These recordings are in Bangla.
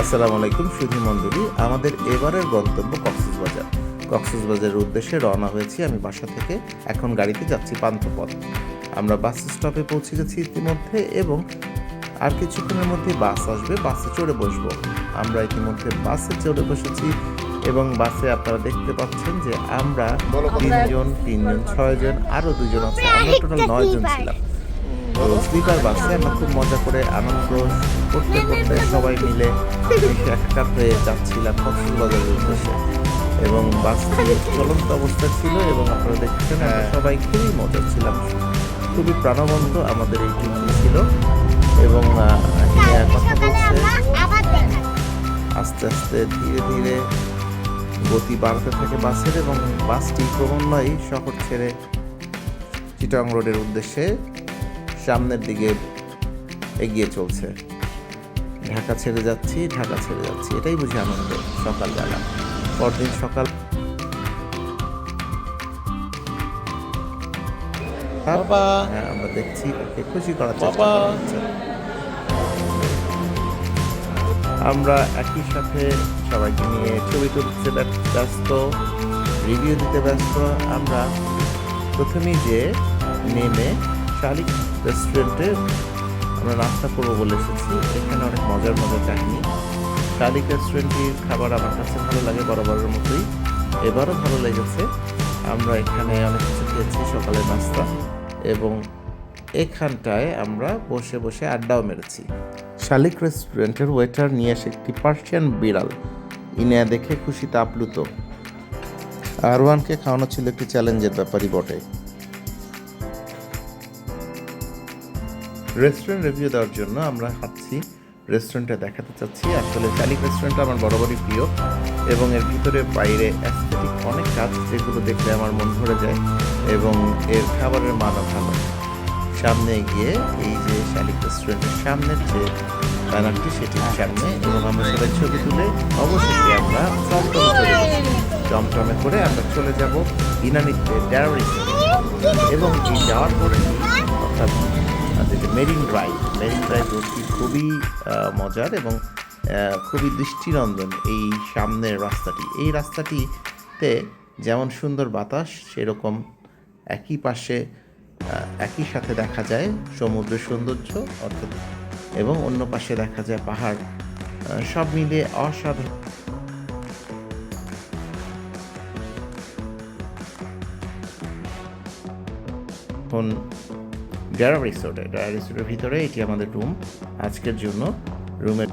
আসসালামু আলাইকুম সুধী মণ্ডলী। আমাদের এবারের গন্তব্য কক্সবাজারের উদ্দেশ্যে রওনা হয়েছি আমি বাসা থেকে। এখন গাড়িতে যাচ্ছি পান্থপথ। আমরা বাস স্টপে পৌঁছে গেছি ইতিমধ্যে এবং আর কিছুক্ষণের মধ্যে বাস আসবে, বাসে চড়ে বসবো। আমরা ইতিমধ্যে বাসে চড়ে বসেছি এবং বাসে আপনারা দেখতে পাচ্ছেন যে আমরা তিনজন 6জন আরও 2জন আছে, আমরা টোটাল 9জন ছিলাম। তো স্লিপার বাসে আমরা খুব মজা করে আনন্দ করতে করতে সবাই মিলে এসে একসাথ হয়ে যাচ্ছিলাম কক্সবাজারের উদ্দেশ্যে এবং বাসটি চলন্ত অবস্থা ছিল এবং আপনারা দেখছেন আমরা সবাই খুবই মজা ছিলাম, খুবই প্রাণবন্ত আমাদের এই ট্রিপটি ছিল। এবং কথা বলছে আস্তে আস্তে ধীরে ধীরে গতি বাড়তে থাকে বাসের এবং বাসটি ক্রমান্বয়ে শহর ছেড়ে চিটাগং রোডের উদ্দেশ্যে সামনের দিকে এগিয়ে চলছে। ঢাকা ছেড়ে যাচ্ছি, এটাই বুঝি আনন্দ। সকালবেলা পরদিন সকাল আমরা দেখছি ওকে খুশি করার চেষ্টা করছি। আমরা একই সাথে সবাইকে নিয়ে ছবি তুলতে ব্যস্ত, রিভিউ দিতে ব্যস্ত। আমরা প্রথমেই যে নেমে শালিক রেস্টুরেন্টে আমরা নাস্তা করবো বলে এসেছি। এখানে অনেক মজার কাহিনী। শালিক রেস্টুরেন্টটির খাবার আমার কাছে ভালো লাগে বরাবরের মতোই, এবারও ভালো লেগেছে। আমরা এখানে অনেক কিছু খেয়েছি সকালের নাস্তা এবং এখানটায় আমরা বসে বসে আড্ডাও মেরেছি। শালিক রেস্টুরেন্টের ওয়েটার নিয়ে এসে একটি পার্সিয়ান বিড়াল ইনিয়া দেখে খুশিতে আপ্লুত। আরওয়ানকে খাওয়ানো ছিল একটি চ্যালেঞ্জের ব্যাপারই বটে। রেস্টুরেন্ট রিভিউ দেওয়ার জন্য আমরা হাঁটছি, রেস্টুরেন্টটা দেখাতে চাচ্ছি। আসলে শালিক রেস্টুরেন্টটা আমার বরাবরই প্রিয় এবং এর ভিতরে বাইরে অ্যাস্থেটিক অনেক কাজ যেগুলো দেখলে আমার মন ভরে যায় এবং এর খাবারের মানও ভালো। সামনে গিয়ে এই যে শালিক রেস্টুরেন্টের সামনের যে ব্যানারটি সেটির সামনে এবং আমরা সবাই ছবি তুলে অবশেষে আমরা টমটমে করে আমরা চলে যাব ইনানিতে ড্যারারিসে এবং এই যাওয়ার পরে অর্থাৎ মেরিন ড্রাইভ রোডটি খুবই মজার এবং খুবই দৃষ্টিনন্দন। এই সামনের রাস্তাটি, এই রাস্তাটিতে যেমন সুন্দর বাতাস সেরকম একই সাথে দেখা যায় সমুদ্রের সৌন্দর্য অর্থাৎ এবং অন্য পাশে দেখা যায় পাহাড়, সব মিলিয়ে অসাধারণ। এখন ডেরা রিসোর্টের ভিতরে এটি আমাদের রুম আজকের জন্য। রুমের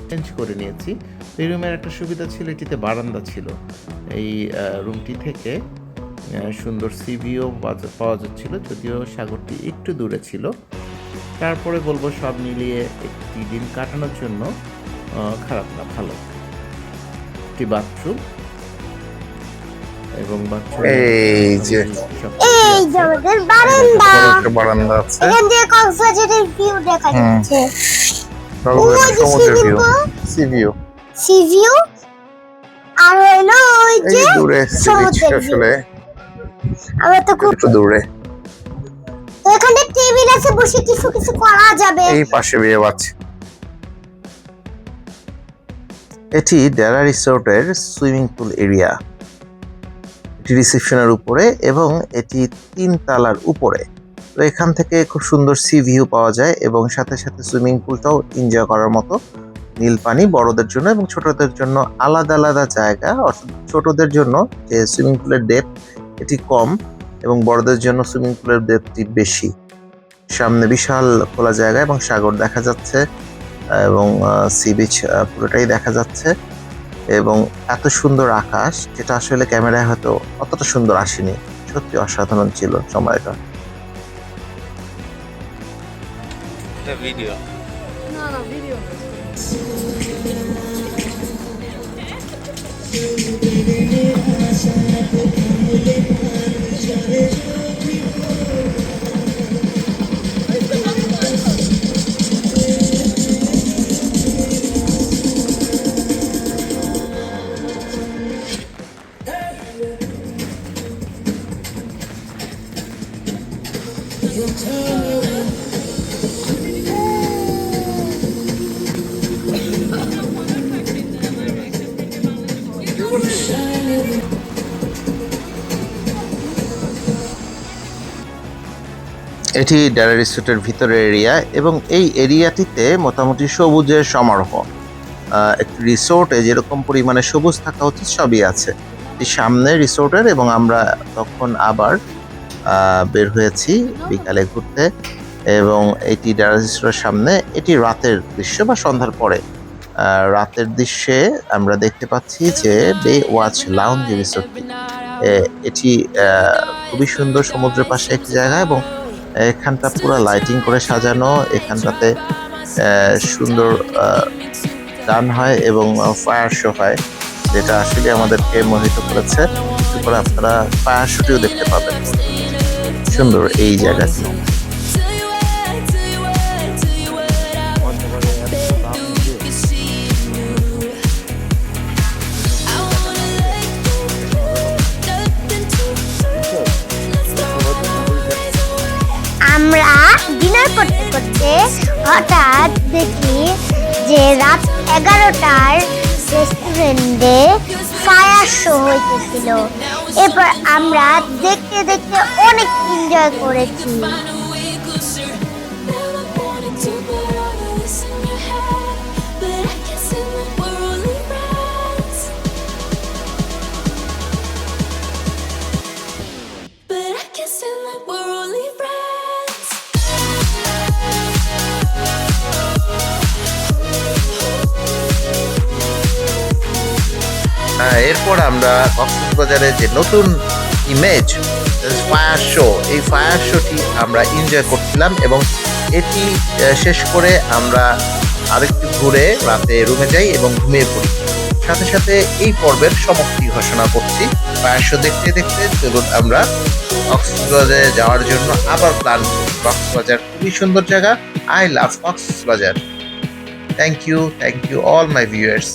চেঞ্জ করে নিয়েছি। এই রুমের একটা সুবিধা ছিল, এটিতে বারান্দা ছিল। এই রুমটি থেকে সুন্দর সি ভিউ পাওয়া যাচ্ছিল, যদিও সাগরটি একটু দূরে ছিল। তারপরে বলবো সব মিলিয়ে একটি দিন কাটানোর জন্য খারাপ না, ভালো। একটি বাথরুম এবং এই যে আমাদের বারান্দা আছে, এখান থেকে কক্সবাজারের ভিউ দেখা যাচ্ছে। সমুদ্রের ভিউ, সি ভিউ আর হলো ওই যে দূরে সমুদ্র আসলে আমরা তো খুব দূরে। তো এখানে টেবিল আছে, বসে কিছু করা যাবে। এই পাশে বিয়ে বাচ্চা। এটি ডেরা রিসোর্টের সুইমিং পুল এরিয়া। এটি রিসেপশনের উপরে এবং এটি 3 তলার উপরে। তো এখান থেকে খুব সুন্দর সি ভিউ পাওয়া যায় এবং সাথে সাথে সুইমিং পুলটাও এনজয় করার মতো। নীল পানি বড়দের জন্য এবং ছোটদের জন্য আলাদা জায়গা, অর্থাৎ ছোটদের জন্য যে সুইমিং পুলের ডেপথ এটি কম এবং বড়দের জন্য সুইমিং পুলের ডেপথটি বেশি। সামনে বিশাল খোলা জায়গা এবং সাগর দেখা যাচ্ছে এবং সি বিচ পুরোটাই দেখা যাচ্ছে এবং এত সুন্দর আকাশ যেটা আসলে ক্যামেরায় হয়তো অতটা সুন্দর আসেনি। সত্যি অসাধারণ ছিল সময়টা। ভিডিও এটি ডেরা রিসোর্টের ভিতরের এরিয়া এবং এই এরিয়াটিতে মোটামুটি সবুজের সমারোহ। একটি রিসোর্টে যেরকম পরিমাণে সবুজ থাকা উচিত সবই আছে এই সামনে রিসোর্টের। এবং আমরা তখন আবার বের হয়েছি বিকালে ঘুরতে, এবং এটি ডেরা রিসোর্টের সামনে। এটি রাতের দৃশ্য বা সন্ধ্যার পরে রাতের দৃশ্যে আমরা দেখতে পাচ্ছি যে বে ওয়াচ লাউঞ্জ রিসোর্টটি। এটি খুবই সুন্দর সমুদ্রের পাশে একটি জায়গা, এবং এখানটা পুরো লাইটিং করে সাজানো। এখানটাতে সুন্দর গান হয় এবং ফায়ার শো হয়, যেটা আসলে আমাদেরকে মোহিত করেছে। তারপরে আপনারা ফায়ার শোটিও দেখতে পাবেন। সুন্দর এই জায়গাটি। আমরা ডিনার করতে করতে হঠাৎ দেখি যে রাত 11টার রেস্টুরেন্টে ফায়ার শো হইতেছিল। এরপর আমরা দেখতে দেখতে অনেক এনজয় করেছি। এরপর আমরা কক্সবাজারের যে নতুন ইমেজ ফায়ার শো, এই ফায়ার শোটি আমরা এনজয় করছিলাম, এবং এটি শেষ করে আমরা আরেকটু ঘুরে রাতে রুমে যাই এবং ঘুমিয়ে পড়ি। সাথে সাথে এই পর্বের সমাপ্তি ঘোষণা করছি। ফায়ার শো দেখতে দেখতে চলুন আমরা কক্সবাজারে যাওয়ার জন্য আবার প্ল্যান করি। কক্সবাজার খুবই সুন্দর জায়গা। I love Cox's Bazar. Thank you all my viewers.